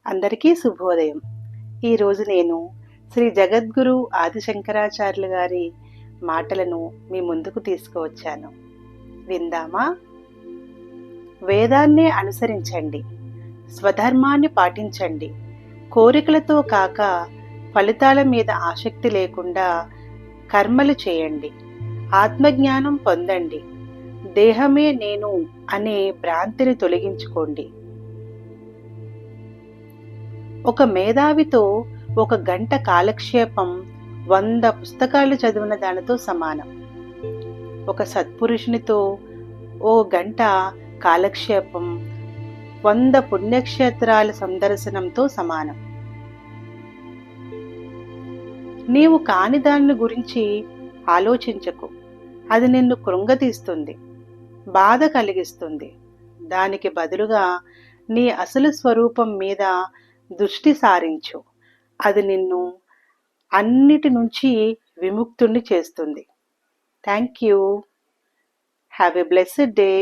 అందరికీ శుభోదయం. ఈరోజు నేను శ్రీ జగద్గురు ఆదిశంకరాచార్యులు గారి మాటలను మీ ముందుకు తీసుకువచ్చాను. విందామా? వేదాన్నే అనుసరించండి, స్వధర్మాన్ని పాటించండి, కోరికలతో కాక ఫలితాల మీద ఆసక్తి లేకుండా కర్మలు చేయండి, ఆత్మజ్ఞానం పొందండి, దేహమే నేను అనే భ్రాంతిని తొలగించుకోండి. ఒక మేధావితో 1 గంట కాలక్షేపం 100 పుస్తకాలు చదివిన దానితో సమానం. ఒక సత్పురుషునితో 1 గంట కాలక్షేపం 100 పుణ్యక్షేత్రాల సందర్శనంతో సమానం. నీవు కాని దాని గురించి ఆలోచించకు. అది నిన్ను కృంగతీస్తుంది, బాధ కలిగిస్తుంది. దానికి బదులుగా నీ అసలు స్వరూపం మీద దృష్టి సారించు. అది నిన్ను అన్నిటి నుంచి విముక్తుణ్ణి చేస్తుంది. Thank you. Have a blessed day.